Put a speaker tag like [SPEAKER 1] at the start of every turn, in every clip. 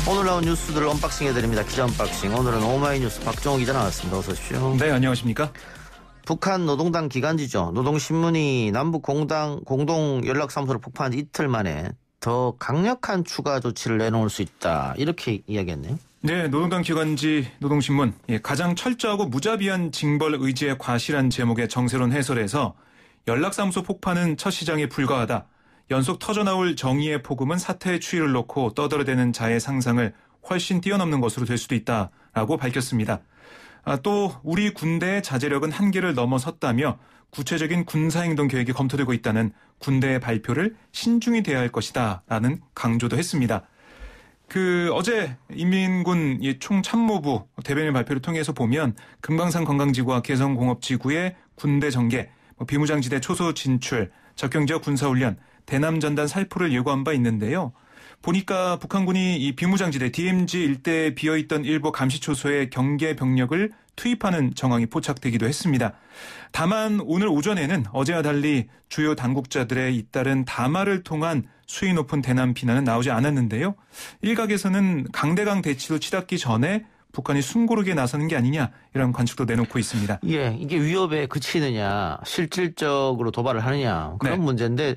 [SPEAKER 1] 오늘 나온 뉴스들을 언박싱 해드립니다. 기자 언박싱. 오늘은 오마이뉴스 박정호 기자 나왔습니다. 어서 오십시오.
[SPEAKER 2] 네, 안녕하십니까.
[SPEAKER 1] 북한 노동당 기간지죠. 노동신문이 남북 공동 연락사무소를 폭파한 지 이틀 만에 더 강력한 추가 조치를 내놓을 수 있다. 이렇게 이야기했네요.
[SPEAKER 2] 네, 노동당 기관지 노동신문. 가장 철저하고 무자비한 징벌 의지의 과실한 제목의 정세론 해설에서 연락사무소 폭파는 첫 시장에 불과하다. 연속 터져나올 정의의 폭음은 사태의 추이를 놓고 떠들어대는 자의 상상을 훨씬 뛰어넘는 것으로 될 수도 있다라고 밝혔습니다. 또 우리 군대의 자제력은 한계를 넘어섰다며 구체적인 군사행동 계획이 검토되고 있다는 군대의 발표를 신중히 대해야 할 것이다라는 강조도 했습니다. 어제 인민군 총참모부 대변인 발표를 통해서 보면 금강산 관광지구와 개성공업지구의 군대 전개, 비무장지대 초소 진출, 적경지역 군사훈련, 대남전단 살포를 예고한 바 있는데요. 보니까 북한군이 이 비무장지대 DMZ 일대에 비어있던 일부 감시초소에 경계 병력을 투입하는 정황이 포착되기도 했습니다. 다만 오늘 오전에는 어제와 달리 주요 당국자들의 잇따른 담화를 통한 수위 높은 대남 비난은 나오지 않았는데요. 일각에서는 강대강 대치로 치닫기 전에 북한이 숨고르게 나서는 게 아니냐 이런 관측도 내놓고 있습니다.
[SPEAKER 1] 예, 이게 위협에 그치느냐 실질적으로 도발을 하느냐 그런 문제인데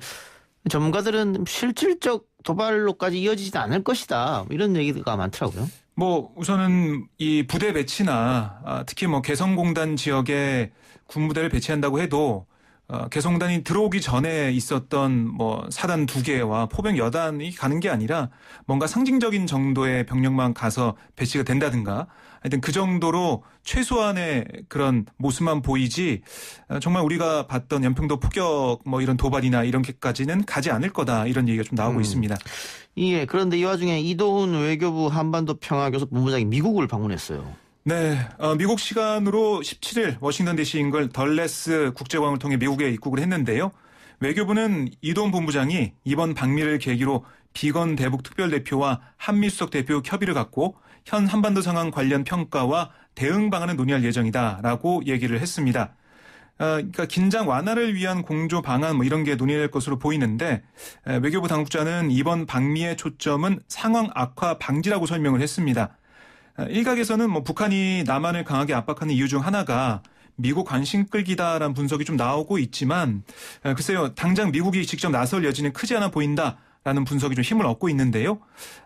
[SPEAKER 1] 전문가들은 실질적 도발로까지 이어지지 않을 것이다 이런 얘기가 많더라고요.
[SPEAKER 2] 우선은 이 부대 배치나 특히 개성공단 지역에 군부대를 배치한다고 해도 개성공단이 들어오기 전에 있었던 사단 2개와 포병 여단이 가는 게 아니라 뭔가 상징적인 정도의 병력만 가서 배치가 된다든가 하여튼 그 정도로 최소한의 그런 모습만 보이지 정말 우리가 봤던 연평도 포격 이런 도발이나 이런 게까지는 가지 않을 거다 이런 얘기가 좀 나오고 있습니다. 예,
[SPEAKER 1] 그런데 이 와중에 이도훈 외교부 한반도 평화교섭 본부장이 미국을 방문했어요.
[SPEAKER 2] 네, 미국 시간으로 17일 워싱턴 DC 인근 덜레스 국제공항을 통해 미국에 입국을 했는데요. 외교부는 이도훈 본부장이 이번 방미를 계기로 비건 대북 특별대표와 한미수석 대표 협의를 갖고 현 한반도 상황 관련 평가와 대응 방안을 논의할 예정이다라고 얘기를 했습니다. 그러니까 긴장 완화를 위한 공조 방안 이런 게 논의될 것으로 보이는데 외교부 당국자는 이번 방미의 초점은 상황 악화 방지라고 설명을 했습니다. 일각에서는 북한이 남한을 강하게 압박하는 이유 중 하나가 미국 관심 끌기다라는 분석이 좀 나오고 있지만 글쎄요, 당장 미국이 직접 나설 여지는 크지 않아 보인다라는 분석이 좀 힘을 얻고 있는데요.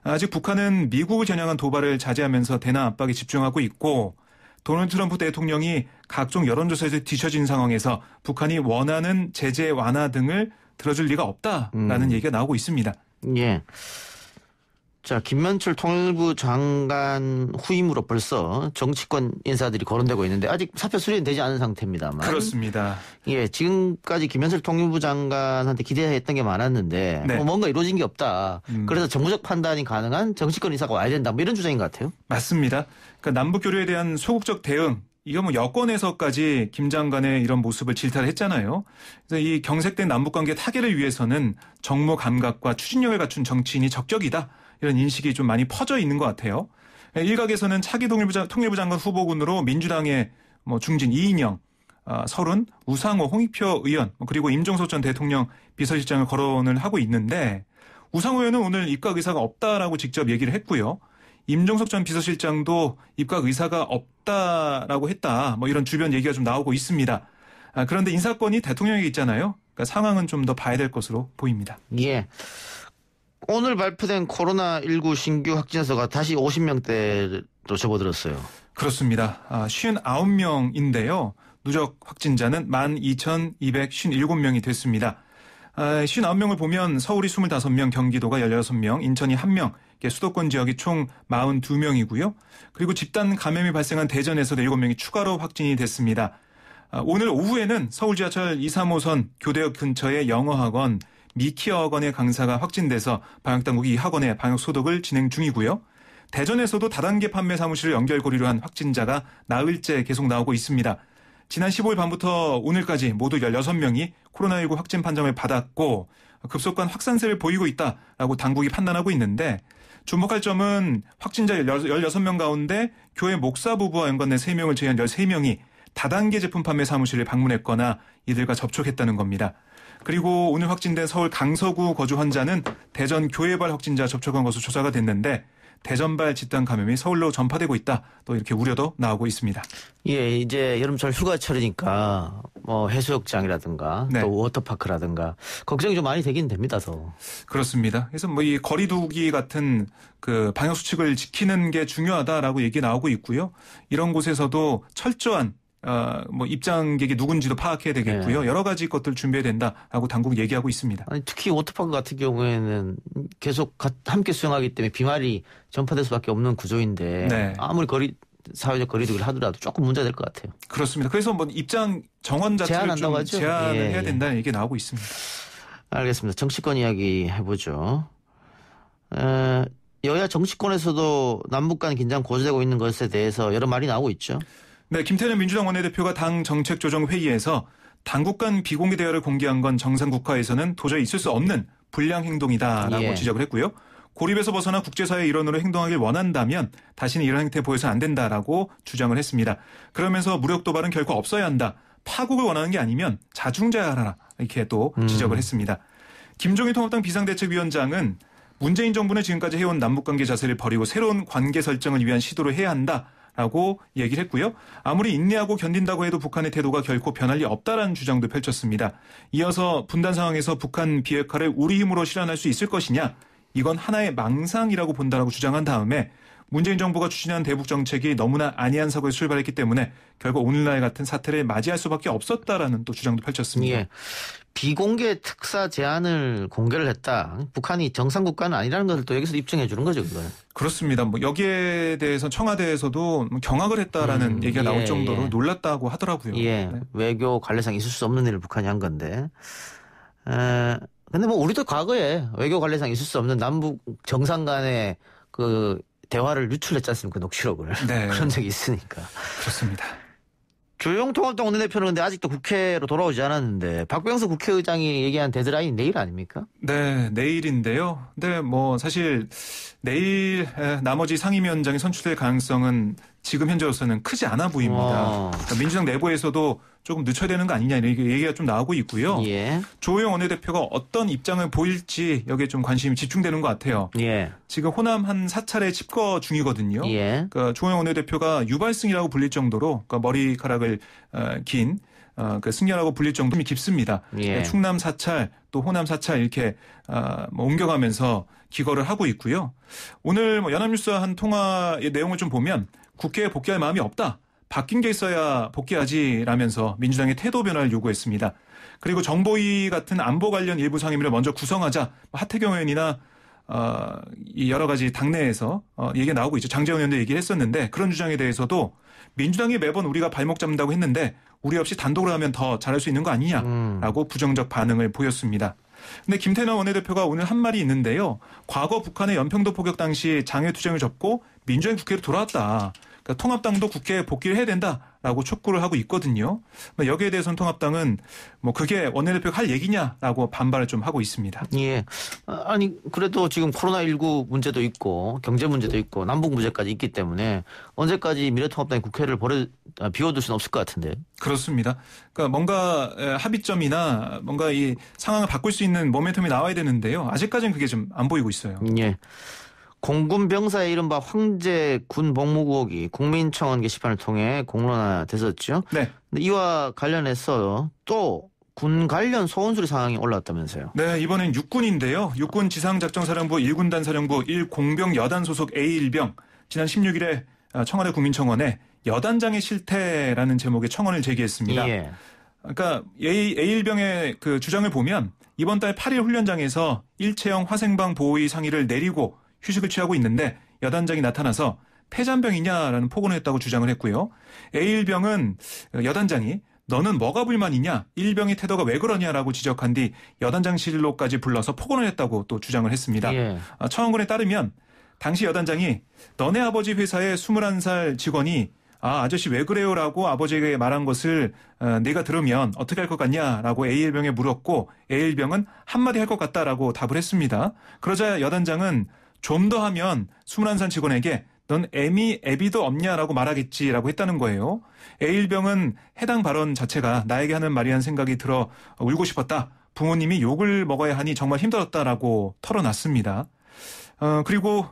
[SPEAKER 2] 아직 북한은 미국을 겨냥한 도발을 자제하면서 대남 압박에 집중하고 있고 도널드 트럼프 대통령이 각종 여론조사에서 뒤처진 상황에서 북한이 원하는 제재 완화 등을 들어줄 리가 없다라는 얘기가 나오고 있습니다.
[SPEAKER 1] 예. 자, 김명철 통일부 장관 후임으로 벌써 정치권 인사들이 거론되고 있는데 아직 사표 수리는 되지 않은 상태입니다만.
[SPEAKER 2] 그렇습니다.
[SPEAKER 1] 예, 지금까지 김명철 통일부 장관한테 기대했던 게 많았는데
[SPEAKER 2] 네.
[SPEAKER 1] 뭔가 이루어진 게 없다. 그래서 정무적 판단이 가능한 정치권 인사가 와야 된다. 이런 주장인 것 같아요.
[SPEAKER 2] 맞습니다. 그러니까 남북 교류에 대한 소극적 대응. 이거 여권에서까지 김 장관의 이런 모습을 질타를 했잖아요. 그래서 이 경색된 남북관계 타개를 위해서는 정무 감각과 추진력을 갖춘 정치인이 적격이다. 이런 인식이 좀 많이 퍼져 있는 것 같아요. 일각에서는 차기 통일부 장관 후보군으로 민주당의 중진 이인영, 설훈, 우상호, 홍익표 의원 그리고 임종석 전 대통령 비서실장을 거론을 하고 있는데 우상호 의원은 오늘 입각 의사가 없다라고 직접 얘기를 했고요. 임종석 전 비서실장도 입각 의사가 없다라고 했다. 이런 주변 얘기가 좀 나오고 있습니다. 그런데 인사권이 대통령에게 있잖아요. 그러니까 상황은 좀 더 봐야 될 것으로 보입니다.
[SPEAKER 1] 예. 오늘 발표된 코로나19 신규 확진자수가 다시 50명대로 접어들었어요.
[SPEAKER 2] 그렇습니다. 59명인데요. 누적 확진자는 12,257명이 됐습니다. 59명을 보면 서울이 25명, 경기도가 16명, 인천이 1명, 수도권 지역이 총 42명이고요. 그리고 집단 감염이 발생한 대전에서도 7명이 추가로 확진이 됐습니다. 오늘 오후에는 서울 지하철 2, 3호선 교대역 근처의 영어학원, 미키어학원의 강사가 확진돼서 방역당국이 이 학원에 방역소독을 진행 중이고요. 대전에서도 다단계 판매 사무실을 연결고리로 한 확진자가 나흘째 계속 나오고 있습니다. 지난 15일 밤부터 오늘까지 모두 16명이 코로나19 확진 판정을 받았고 급속한 확산세를 보이고 있다라고 당국이 판단하고 있는데 주목할 점은 확진자 16명 가운데 교회 목사 부부와 연관된 3명을 제외한 13명이 다단계 제품 판매 사무실을 방문했거나 이들과 접촉했다는 겁니다. 그리고 오늘 확진된 서울 강서구 거주 환자는 대전 교회발 확진자 접촉한 것으로 조사가 됐는데 대전발 집단 감염이 서울로 전파되고 있다. 또 이렇게 우려도 나오고 있습니다.
[SPEAKER 1] 예, 이제 여름철 휴가철이니까 뭐 해수욕장이라든가
[SPEAKER 2] 네.
[SPEAKER 1] 또 워터파크라든가 걱정이 좀 많이 되긴 됩니다, 더.
[SPEAKER 2] 그렇습니다. 그래서 뭐 이 거리두기 같은 그 방역 수칙을 지키는 게 중요하다라고 얘기 나오고 있고요. 이런 곳에서도 철저한 뭐 입장객이 누군지도 파악해야 되겠고요.
[SPEAKER 1] 네.
[SPEAKER 2] 여러 가지 것들 준비해야 된다라고 당국 얘기하고 있습니다.
[SPEAKER 1] 아니, 특히 워터파크 같은 경우에는 계속 함께 수영하기 때문에 비말이 전파될 수밖에 없는 구조인데
[SPEAKER 2] 네.
[SPEAKER 1] 아무리 사회적 거리두기를 하더라도 조금 문제가 될 것 같아요.
[SPEAKER 2] 그렇습니다. 그래서 뭐 입장 정원 자체를
[SPEAKER 1] 제한한다고
[SPEAKER 2] 좀
[SPEAKER 1] 하죠?
[SPEAKER 2] 제한을
[SPEAKER 1] 예,
[SPEAKER 2] 해야 된다는 얘기 나오고 있습니다.
[SPEAKER 1] 알겠습니다. 정치권 이야기 해보죠. 여야 정치권에서도 남북 간 긴장 고조되고 있는 것에 대해서 여러 말이 나오고 있죠.
[SPEAKER 2] 네, 김태년 민주당 원내대표가 당 정책조정회의에서 당국 간 비공개 대화를 공개한 건 정상국가에서는 도저히 있을 수 없는 불량 행동이다라고
[SPEAKER 1] 예.
[SPEAKER 2] 지적을 했고요. 고립에서 벗어나 국제사회의 일원으로 행동하길 원한다면 다시는 이런 행태 보여서는 안 된다라고 주장을 했습니다. 그러면서 무력 도발은 결코 없어야 한다. 파국을 원하는 게 아니면 자중자애하라 이렇게 또 지적을 했습니다. 김종인 통합당 비상대책위원장은 문재인 정부는 지금까지 해온 남북관계 자세를 버리고 새로운 관계 설정을 위한 시도를 해야 한다라고 얘기를 했고요. 아무리 인내하고 견딘다고 해도 북한의 태도가 결코 변할 리 없다라는 주장도 펼쳤습니다. 이어서 분단 상황에서 북한 비핵화를 우리 힘으로 실현할 수 있을 것이냐. 이건 하나의 망상이라고 본다라고 주장한 다음에 문재인 정부가 추진한 대북 정책이 너무나 안이한 사고에 출발했기 때문에 결국 오늘날 같은 사태를 맞이할 수밖에 없었다라는 또 주장도 펼쳤습니다.
[SPEAKER 1] 예. 비공개 특사 제안을 공개를 했다. 북한이 정상국가는 아니라는 것을 또 여기서 입증해 주는 거죠, 그거는.
[SPEAKER 2] 그렇습니다. 뭐 여기에 대해서 청와대에서도 경악을 했다라는 얘기가 나올 정도로 놀랐다고 하더라고요.
[SPEAKER 1] 예.
[SPEAKER 2] 네.
[SPEAKER 1] 외교 관례상 있을 수 없는 일을 북한이 한 건데. 근데 뭐 우리도 과거에 외교 관례상 있을 수 없는 남북 정상 간의 그 대화를 유출했지 않습니까? 녹취록을.
[SPEAKER 2] 네.
[SPEAKER 1] 그런 적이 있으니까.
[SPEAKER 2] 그렇습니다.
[SPEAKER 1] 조영 통합당 원내대표는 근데 아직도 국회로 돌아오지 않았는데 박병석 국회의장이 얘기한 데드라인 내일 아닙니까?
[SPEAKER 2] 네, 내일인데요. 근데 뭐 사실 내일 나머지 상임위원장이 선출될 가능성은 지금 현재로서는 크지 않아 보입니다. 그러니까 민주당 내부에서도 조금 늦춰야 되는 거 아니냐 이런 얘기가 좀 나오고 있고요.
[SPEAKER 1] 예.
[SPEAKER 2] 조호영 원내대표가 어떤 입장을 보일지 여기에 좀 관심이 집중되는 것 같아요.
[SPEAKER 1] 예.
[SPEAKER 2] 지금 호남 한 4차례 칩거 중이거든요.
[SPEAKER 1] 예.
[SPEAKER 2] 그러니까 조호영 원내대표가 유발승이라고 불릴 정도로 그러니까 머리카락을 긴 그 승려라고 불릴 정도로 깊습니다.
[SPEAKER 1] 예.
[SPEAKER 2] 충남 사찰 또 호남 사찰 이렇게 뭐 옮겨가면서 기거를 하고 있고요. 오늘 뭐 연합뉴스와 한 통화의 내용을 좀 보면 국회에 복귀할 마음이 없다. 바뀐 게 있어야 복귀하지라면서 민주당의 태도 변화를 요구했습니다. 그리고 정보위 같은 안보 관련 일부 상임위를 먼저 구성하자. 하태경 의원이나 이 여러 가지 당내에서 얘기가 나오고 있죠. 장제원 의원도 얘기를 했었는데 그런 주장에 대해서도 민주당이 매번 우리가 발목 잡는다고 했는데 우리 없이 단독으로 하면 더 잘할 수 있는 거 아니냐라고 부정적 반응을 보였습니다. 근데 김태년 원내대표가 오늘 한 말이 있는데요. 과거 북한의 연평도 포격 당시 장외투쟁을 접고 민주당이 국회로 돌아왔다. 그러니까 통합당도 국회에 복귀를 해야 된다라고 촉구를 하고 있거든요. 여기에 대해서는 통합당은 뭐 그게 원내대표가 할 얘기냐라고 반발을 좀 하고 있습니다.
[SPEAKER 1] 예. 아니 그래도 지금 코로나19 문제도 있고 경제 문제도 있고 남북 문제까지 있기 때문에 언제까지 미래통합당이 국회를 비워둘 수는 없을 것 같은데.
[SPEAKER 2] 그렇습니다. 그러니까 뭔가 합의점이나 뭔가 이 상황을 바꿀 수 있는 모멘텀이 나와야 되는데요. 아직까지는 그게 좀 안 보이고 있어요.
[SPEAKER 1] 예. 공군 병사의 이른바 황제 군 복무 의혹이 국민청원 게시판을 통해 공론화됐었죠.
[SPEAKER 2] 네.
[SPEAKER 1] 근데 이와 관련해서 또 군 관련 소원수리 상황이 올라왔다면서요.
[SPEAKER 2] 네, 이번엔 육군인데요. 육군 지상작전사령부 1군단 사령부 1공병 여단 소속 A1병 지난 16일에 청와대 국민청원에 여단장의 실태라는 제목의 청원을 제기했습니다.
[SPEAKER 1] 예.
[SPEAKER 2] 그러니까 A1병의 그 주장을 보면 이번 달 8일 훈련장에서 일체형 화생방 보호의 상의를 내리고 휴식을 취하고 있는데 여단장이 나타나서 폐잔병이냐라는 폭언을 했다고 주장을 했고요. A1병은 여단장이 너는 뭐가 불만이냐? 1병의 태도가 왜 그러냐라고 지적한 뒤 여단장실로까지 불러서 폭언을 했다고 또 주장을 했습니다.
[SPEAKER 1] 예.
[SPEAKER 2] 청원군에 따르면 당시 여단장이 너네 아버지 회사의 21살 직원이 아저씨 왜 그래요라고 아버지에게 말한 것을 내가 들으면 어떻게 할 것 같냐라고 A1병에 물었고 A1병은 한마디 할 것 같다라고 답을 했습니다. 그러자 여단장은 좀 더 하면 21살 직원에게 넌 애비도 없냐라고 말하겠지라고 했다는 거예요. A1병은 해당 발언 자체가 나에게 하는 말이란 생각이 들어 울고 싶었다. 부모님이 욕을 먹어야 하니 정말 힘들었다라고 털어놨습니다. 그리고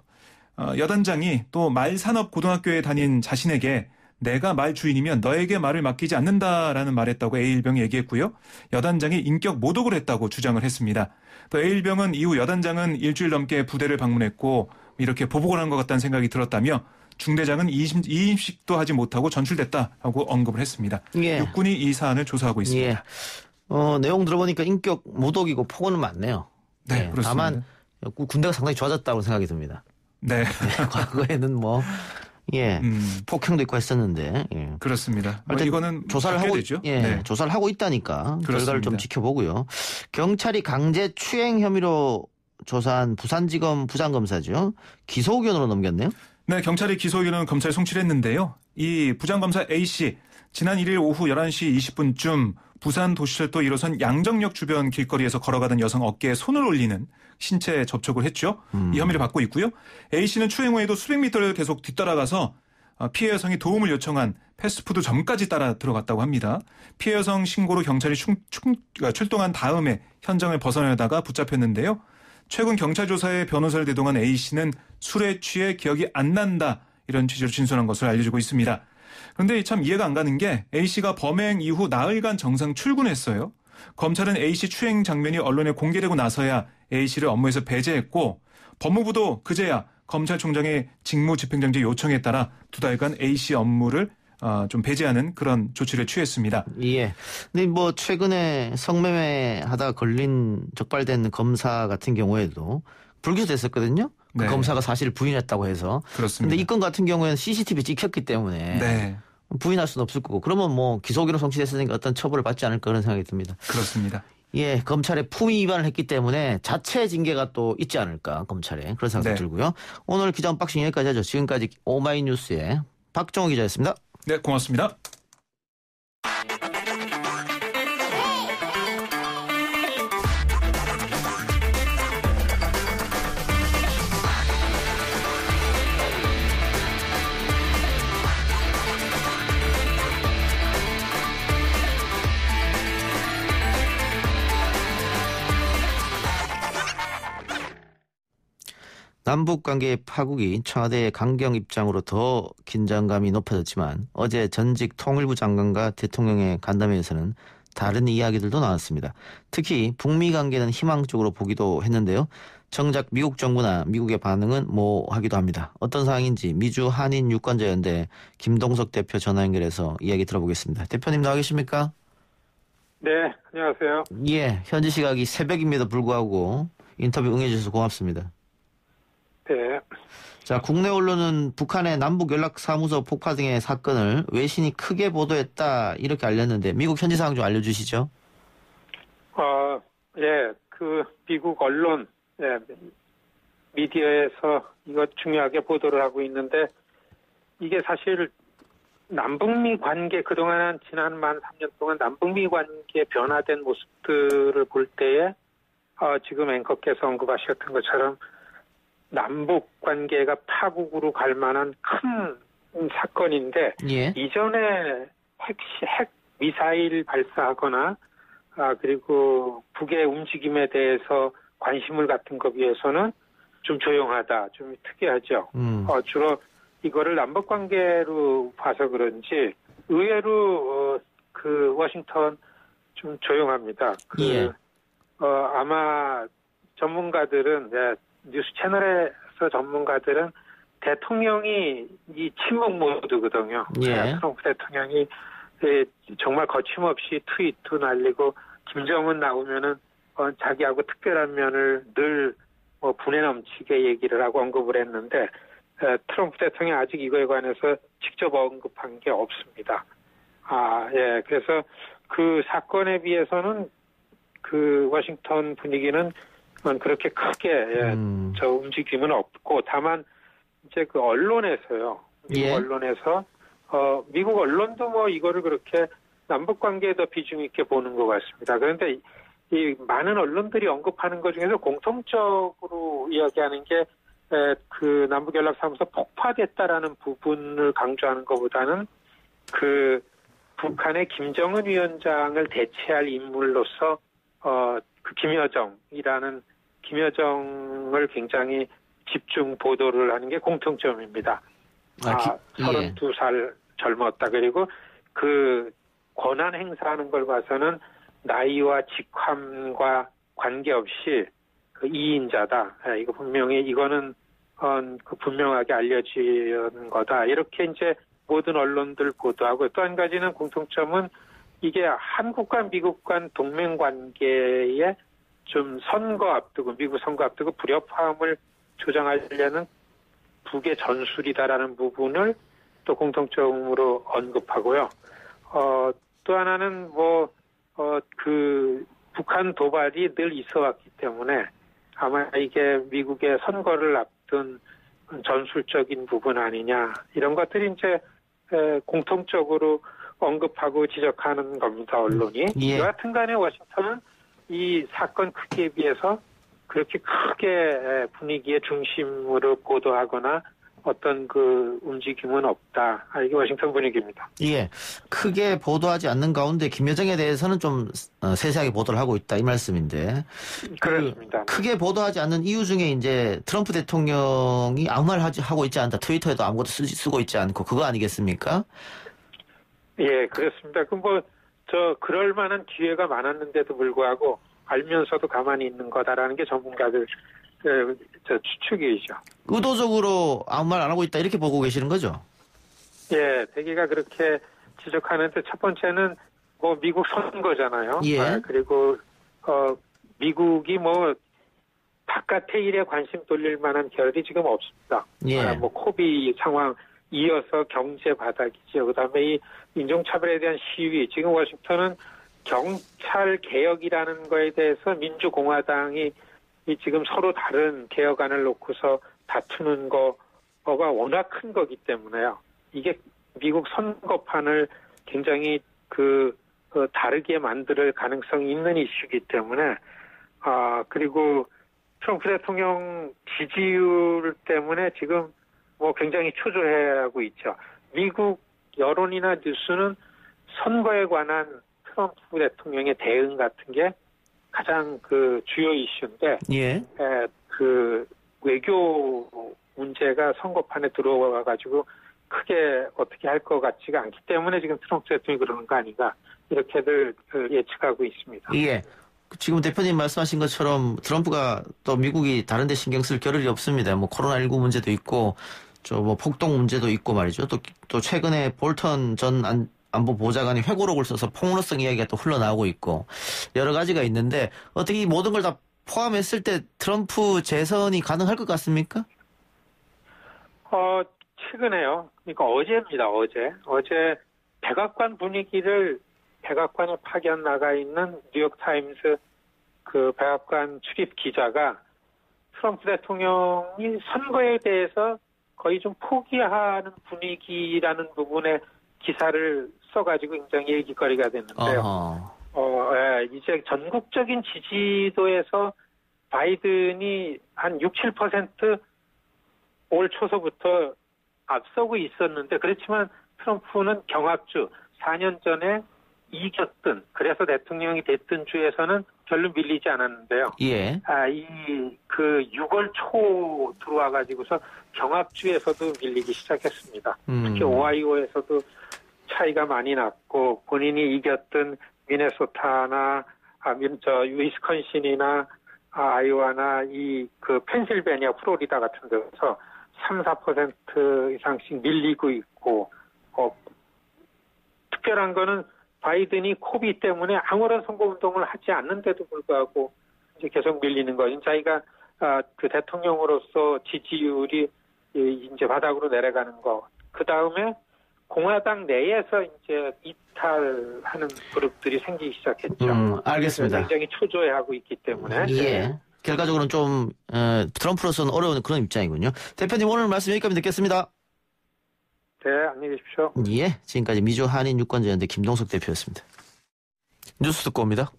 [SPEAKER 2] 여단장이 또 말산업고등학교에 다닌 자신에게 내가 말 주인이면 너에게 말을 맡기지 않는다라는 말했다고 A일병이 얘기했고요. 여단장이 인격 모독을 했다고 주장을 했습니다. 또 A일병은 이후 여단장은 일주일 넘게 부대를 방문했고 이렇게 보복을 한 것 같다는 생각이 들었다며 중대장은 이임식도 하지 못하고 전출됐다라고 언급을 했습니다.
[SPEAKER 1] 예.
[SPEAKER 2] 육군이 이 사안을 조사하고 있습니다.
[SPEAKER 1] 예. 내용 들어보니까 인격 모독이고 폭언은 맞네요.
[SPEAKER 2] 네,
[SPEAKER 1] 예.
[SPEAKER 2] 그렇습니다.
[SPEAKER 1] 다만 군대가 상당히 좋아졌다고 생각이 듭니다.
[SPEAKER 2] 네.
[SPEAKER 1] 과거에는 폭행도 있고 했었는데. 예.
[SPEAKER 2] 그렇습니다.
[SPEAKER 1] 이거는 조사를 하고
[SPEAKER 2] 되죠.
[SPEAKER 1] 조사를 하고 있다니까
[SPEAKER 2] 그렇습니다.
[SPEAKER 1] 결과를 좀 지켜보고요. 경찰이 강제 추행 혐의로 조사한 부산지검 부장검사죠. 기소 의견으로 넘겼네요.
[SPEAKER 2] 네, 경찰이 기소 의견은 검찰에 송치했는데요. 이 부장검사 A씨 지난 1일 오후 11시 20분쯤 부산 도시철도 1호선 양정역 주변 길거리에서 걸어가던 여성 어깨에 손을 올리는 신체 접촉을 했죠. 이 혐의를 받고 있고요. A씨는 추행 후에도 수백 미터를 계속 뒤따라가서 피해 여성이 도움을 요청한 패스트푸드점까지 따라 들어갔다고 합니다. 피해 여성 신고로 경찰이 출동한 다음에 현장을 벗어나다가 붙잡혔는데요. 최근 경찰 조사에 변호사를 대동한 A씨는 술에 취해 기억이 안 난다 이런 취지로 진술한 것을 알려주고 있습니다. 그런데 참 이해가 안 가는 게 A씨가 범행 이후 나흘간 정상 출근했어요. 검찰은 A씨 추행 장면이 언론에 공개되고 나서야 A씨를 업무에서 배제했고 법무부도 그제야 검찰총장의 직무집행정지 요청에 따라 2달간 A씨 업무를 좀 배제하는 그런 조치를 취했습니다.
[SPEAKER 1] 예. 근데 최근에 성매매 하다가 걸린 적발된 검사 같은 경우에도 불기소됐었거든요. 그
[SPEAKER 2] 네.
[SPEAKER 1] 검사가 사실을 부인했다고 해서.
[SPEAKER 2] 그렇습니다.
[SPEAKER 1] 근데 이 건 같은 경우에는 CCTV 찍혔기 때문에
[SPEAKER 2] 네.
[SPEAKER 1] 부인할 수는 없을 거고 그러면 기소 의견으로 송치됐으니까 어떤 처벌을 받지 않을까 그런 생각이 듭니다.
[SPEAKER 2] 그렇습니다.
[SPEAKER 1] 예, 검찰의 품위 위반을 했기 때문에 자체 징계가 또 있지 않을까 검찰에 그런 생각이 들고요. 오늘 기자 언박싱 여기까지 하죠. 지금까지 오마이뉴스의 박정호 기자였습니다.
[SPEAKER 2] 네, 고맙습니다.
[SPEAKER 1] 남북관계의 파국이 청와대의 강경 입장으로 더 긴장감이 높아졌지만 어제 전직 통일부 장관과 대통령의 간담회에서는 다른 이야기들도 나왔습니다. 특히 북미 관계는 희망적으로 보기도 했는데요. 정작 미국 정부나 미국의 반응은 하기도 합니다. 어떤 상황인지 미주 한인 유권자연대 김동석 대표 전화 연결해서 이야기 들어보겠습니다. 대표님 나와 계십니까?
[SPEAKER 3] 네, 안녕하세요.
[SPEAKER 1] 예, 현지 시각이 새벽임에도 불구하고 인터뷰 응해주셔서 고맙습니다.
[SPEAKER 3] 네.
[SPEAKER 1] 자, 국내 언론은 북한의 남북 연락사무소 폭파 등의 사건을 외신이 크게 보도했다 이렇게 알렸는데 미국 현지 상황 좀 알려주시죠.
[SPEAKER 3] 예, 미국 언론, 미디어에서 이거 중요하게 보도를 하고 있는데 이게 사실 남북미 관계 그동안 지난 만 3년 동안 남북미 관계 변화된 모습들을 볼 때에 지금 앵커께서 언급하셨던 것처럼 남북 관계가 파국으로 갈 만한 큰 사건인데
[SPEAKER 1] 예.
[SPEAKER 3] 이전에 핵 미사일 발사하거나 그리고 북의 움직임에 대해서 관심을 갖는 것 비해서는 좀 조용하다, 좀 특이하죠. 주로 이거를 남북 관계로 봐서 그런지 의외로 워싱턴 좀 조용합니다.
[SPEAKER 1] 예.
[SPEAKER 3] 아마 전문가들은 뉴스 채널에서 전문가들은 대통령이 이 침묵 모드거든요.
[SPEAKER 1] 예.
[SPEAKER 3] 트럼프 대통령이 정말 거침없이 트윗도 날리고 김정은 나오면은 자기하고 특별한 면을 늘 분에 넘치게 얘기를 하고 언급을 했는데 트럼프 대통령이 아직 이거에 관해서 직접 언급한 게 없습니다. 예. 그래서 그 사건에 비해서는 워싱턴 분위기는 그렇게 크게 저 움직임은 없고 다만 이제 언론에서요. 미국 언론에서 미국 언론도 이거를 그렇게 남북 관계에 더 비중 있게 보는 것 같습니다. 그런데 이 많은 언론들이 언급하는 것 중에서 공통적으로 이야기하는 게 남북 연락사무소 폭파됐다라는 부분을 강조하는 것보다는 북한의 김정은 위원장을 대체할 인물로서 김여정을 굉장히 집중 보도를 하는 게 공통점입니다.
[SPEAKER 1] 예.
[SPEAKER 3] 32살 젊었다. 그리고 그 권한 행사하는 걸 봐서는 나이와 직함과 관계없이 그 이인자다. 이거 분명히 이거는 그 분명하게 알려진 거다. 이렇게 이제 모든 언론들 보도하고 또 한 가지는 공통점은 이게 한국과 미국 간 동맹 관계에 좀 선거 앞두고 미국 선거 앞두고 불협화음을 조장하려는 북의 전술이다라는 부분을 또 공통점으로 언급하고요. 또 하나는 그 북한 도발이 늘 있어왔기 때문에 아마 이게 미국의 선거를 앞둔 전술적인 부분 아니냐 이런 것들이 이제 공통적으로 언급하고 지적하는 겁니다. 언론이.
[SPEAKER 1] 예.
[SPEAKER 3] 여하튼간에 워싱턴은 이 사건 크기에 비해서 그렇게 크게 분위기의 중심으로 보도하거나 어떤 그 움직임은 없다. 이게 워싱턴 분위기입니다.
[SPEAKER 1] 예. 크게 보도하지 않는 가운데 김여정에 대해서는 좀 세세하게 보도를 하고 있다 이 말씀인데.
[SPEAKER 3] 그렇습니다.
[SPEAKER 1] 크게 보도하지 않는 이유 중에 이제 트럼프 대통령이 아무 말 하고 있지 않다. 트위터에도 아무것도 쓰고 있지 않고 그거 아니겠습니까?
[SPEAKER 3] 예, 그렇습니다. 그럴 만한 기회가 많았는데도 불구하고 알면서도 가만히 있는 거다라는 게 전문가들 추측이죠.
[SPEAKER 1] 의도적으로 아무 말 안 하고 있다 이렇게 보고 계시는 거죠?
[SPEAKER 3] 예, 대개가 그렇게 지적하는데 첫 번째는 미국 선거잖아요.
[SPEAKER 1] 예.
[SPEAKER 3] 그리고 미국이 바깥의 일에 관심 돌릴 만한 결이 지금 없습니다.
[SPEAKER 1] 예.
[SPEAKER 3] 코비 상황 이어서 경제 바닥이죠. 그다음에 이 인종차별에 대한 시위. 지금 워싱턴은 경찰 개혁이라는 거에 대해서 민주공화당이 지금 서로 다른 개혁안을 놓고서 다투는 거가 워낙 큰 거기 때문에요. 이게 미국 선거판을 굉장히 다르게 만들 가능성이 있는 이슈이기 때문에 그리고 트럼프 대통령 지지율 때문에 지금 굉장히 초조해하고 있죠. 미국 여론이나 뉴스는 선거에 관한 트럼프 대통령의 대응 같은 게 가장 주요 이슈인데,
[SPEAKER 1] 예.
[SPEAKER 3] 외교 문제가 선거판에 들어와가지고 크게 어떻게 할 것 같지가 않기 때문에 지금 트럼프 대통령이 그러는 거 아닌가, 이렇게들 예측하고 있습니다.
[SPEAKER 1] 예. 지금 대표님 말씀하신 것처럼 트럼프가 또 미국이 다른 데 신경 쓸 겨를이 없습니다. 코로나19 문제도 있고, 폭동 문제도 있고 말이죠. 또 최근에 볼턴 전 안보 보좌관이 회고록을 써서 폭로성 이야기가 또 흘러나오고 있고 여러 가지가 있는데 어떻게 이 모든 걸 다 포함했을 때 트럼프 재선이 가능할 것 같습니까?
[SPEAKER 3] 최근에요. 그러니까 어제입니다. 어제 백악관 분위기를 백악관에 파견 나가 있는 뉴욕타임스 백악관 출입 기자가 트럼프 대통령이 선거에 대해서 거의 좀 포기하는 분위기라는 부분에 기사를 써가지고 굉장히 얘기거리가 됐는데요. 이제 전국적인 지지도에서 바이든이 한 6, 7% 올 초서부터 앞서고 있었는데 그렇지만 트럼프는 경합주 4년 전에 이겼던 그래서 대통령이 됐던 주에서는 별로 밀리지 않았는데요.
[SPEAKER 1] 예.
[SPEAKER 3] 6월 초 들어와가지고서 경합주에서도 밀리기 시작했습니다. 특히 오하이오에서도 차이가 많이 났고 본인이 이겼던 미네소타나 위스콘신이나 아이오와나 펜실베니아, 플로리다 같은 데서 3, 4% 이상씩 밀리고 있고 특별한 거는 바이든이 코비 때문에 아무런 선거운동을 하지 않는데도 불구하고 이제 계속 밀리는 거죠. 자기가 대통령으로서 지지율이 이제 바닥으로 내려가는 거. 그 다음에 공화당 내에서 이제 이탈하는 그룹들이 생기기 시작했죠.
[SPEAKER 1] 알겠습니다.
[SPEAKER 3] 굉장히 초조해하고 있기 때문에.
[SPEAKER 1] 예. 결과적으로는 좀 트럼프로서는 어려운 그런 입장이군요. 대표님 오늘 말씀 여기까지 듣겠습니다.
[SPEAKER 3] 네, 안녕히 계십시오.
[SPEAKER 1] 예. 지금까지 미주 한인 유권자연대 김동석 대표였습니다. 뉴스 듣고 옵니다.